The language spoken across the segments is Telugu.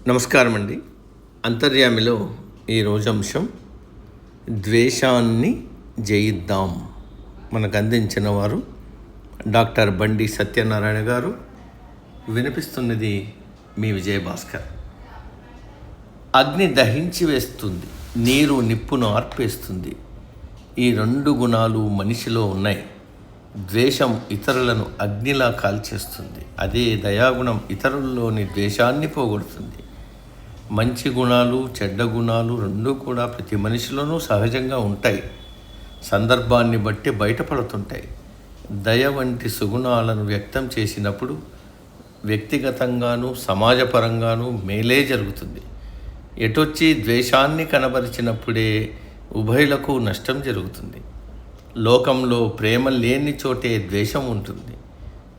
నమస్కారం అండి. అంతర్యామిలో ఈరోజు అంశం ద్వేషాన్ని జయిద్దాం. మనకు అందించిన వారు డాక్టర్ బండి సత్యనారాయణ గారు. వినిపిస్తున్నది మీ విజయభాస్కర్. అగ్ని దహించి వేస్తుంది, నీరు నిప్పును ఆర్పేస్తుంది. ఈ రెండు గుణాలు మనిషిలో ఉన్నాయి. ద్వేషం ఇతరులను అగ్నిలా కాల్చేస్తుంది. అదే దయాగుణం ఇతరుల్లోని ద్వేషాన్ని పోగొడుతుంది. మంచి గుణాలు, చెడ్డ గుణాలు రెండూ కూడా ప్రతి మనిషిలోనూ సహజంగా ఉంటాయి. సందర్భాన్ని బట్టి బయటపడుతుంటాయి. దయ వంటి సుగుణాలను వ్యక్తం చేసినప్పుడు వ్యక్తిగతంగానూ సమాజపరంగానూ మేలే జరుగుతుంది. ఎటొచ్చి ద్వేషాన్ని కనబరిచినప్పుడే ఉభయులకు నష్టం జరుగుతుంది. లోకంలో ప్రేమ లేని చోటే ద్వేషం ఉంటుంది.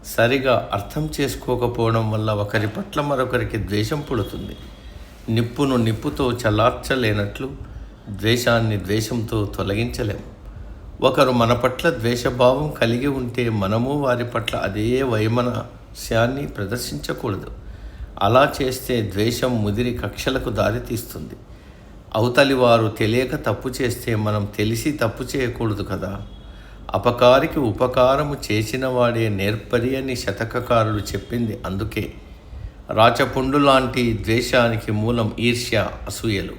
సరిగా అర్థం చేసుకోకపోవడం వల్ల ఒకరి పట్ల మరొకరికి ద్వేషం పుడుతుంది. నిప్పును నిప్పుతో చల్లార్చలేనట్లు ద్వేషాన్ని ద్వేషంతో తొలగించలేము. ఒకరు మన పట్ల ద్వేషభావం కలిగి ఉంటే మనము వారి పట్ల అదే వైమనస్యాన్ని ప్రదర్శించకూడదు. అలా చేస్తే ద్వేషం ముదిరి కక్షలకు దారితీస్తుంది. అవతలి వారు తెలియక తప్పు చేస్తే మనం తెలిసి తప్పు చేయకూడదు కదా. అపకారికి ఉపకారము చేసిన వాడే నేర్పరి అని శతకకారులు చెప్పింది అందుకే. రాచపుండు లాంటి ద్వేషానికి మూలం ఈర్ష్య, అసూయలు.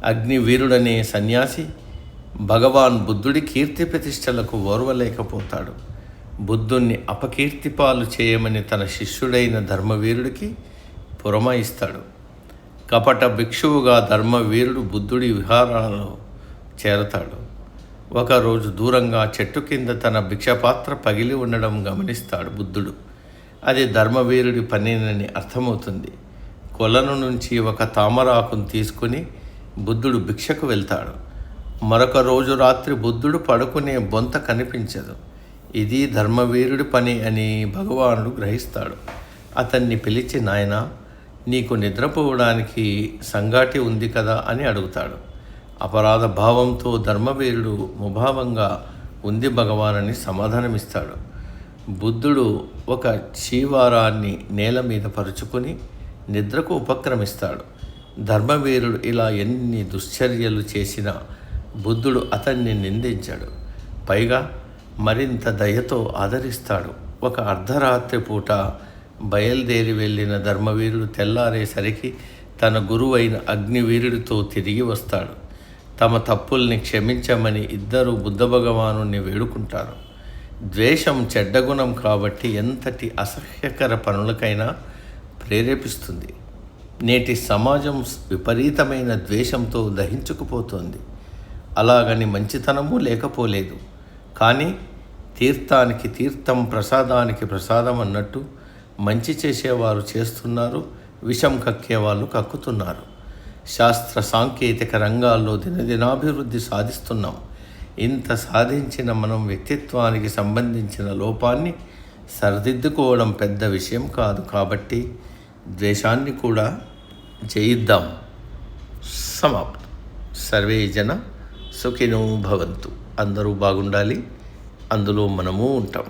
అగ్నివీరుడనే సన్యాసి భగవాన్ బుద్ధుడి కీర్తి ప్రతిష్టలకు ఓర్వలేకపోతాడు. బుద్ధుణ్ణి అపకీర్తిపాలు చేయమని తన శిష్యుడైన ధర్మవీరుడికి పురమాయిస్తాడు. కపట భిక్షువుగా ధర్మవీరుడు బుద్ధుడి విహారాలలో చేరతాడు. ఒకరోజు దూరంగా చెట్టు కింద తన భిక్షపాత్ర పగిలి ఉండడం గమనిస్తాడు బుద్ధుడు. అది ధర్మవీరుడి పనేనని అర్థమవుతుంది. కొలను నుంచి ఒక తామరాకును తీసుకుని బుద్ధుడు భిక్షకు వెళ్తాడు. మరొక రోజు రాత్రి బుద్ధుడు పడుకునే బొంత కనిపించదు. ఇది ధర్మవీరుడి పని అని భగవానుడు గ్రహిస్తాడు. అతన్ని పిలిచి, నాయనా, నీకు నిద్రపోవడానికి సంగాటి ఉంది కదా అని అడుగుతాడు. అపరాధ భావంతో ధర్మవీరుడు ముభావంగా ఉంది భగవానని సమాధానమిస్తాడు. బుద్ధుడు ఒక చీవారాన్ని నేల మీద పరుచుకొని నిద్రకు ఉపక్రమిస్తాడు. ధర్మవీరుడు ఇలా ఎన్ని దుశ్చర్యలు చేసినా బుద్ధుడు అతన్ని నిందించాడు. పైగా మరింత దయతో ఆదరిస్తాడు. ఒక అర్ధరాత్రి పూట బయలుదేరి వెళ్ళిన ధర్మవీరుడు తెల్లారేసరికి తన గురువైన అగ్నివీరుడితో తిరిగి వస్తాడు. తమ తప్పుల్ని క్షమించమని ఇద్దరు బుద్ధ భగవానుని వేడుకుంటారు. ద్వేషం చెడ్డగుణం కాబట్టి ఎంతటి అసహ్యకర పనులకైనా ప్రేరేపిస్తుంది. నేటి సమాజం విపరీతమైన ద్వేషంతో దహించుకుపోతోంది. అలాగని మంచితనము లేకపోలేదు. కానీ తీర్థానికి తీర్థం, ప్రసాదానికి ప్రసాదం అన్నట్టు మంచి చేసేవారు చేస్తున్నారు, విషం కక్కేవాళ్ళు కక్కుతున్నారు. శాస్త్ర సాంకేతిక రంగాల్లో దినదినాభివృద్ధి సాధిస్తున్నాం. ఇంత సాధించిన మనం వ్యక్తిత్వానికి సంబంధించిన లోపాన్ని సరిదిద్దుకోవడం పెద్ద విషయం కాదు. కాబట్టి ద్వేషాన్ని కూడా జయిద్దాం. సమాప్తం. సర్వే జన సుఖినో భవంతు. అందరూ బాగుండాలి, అందులో మనము ఉంటాం.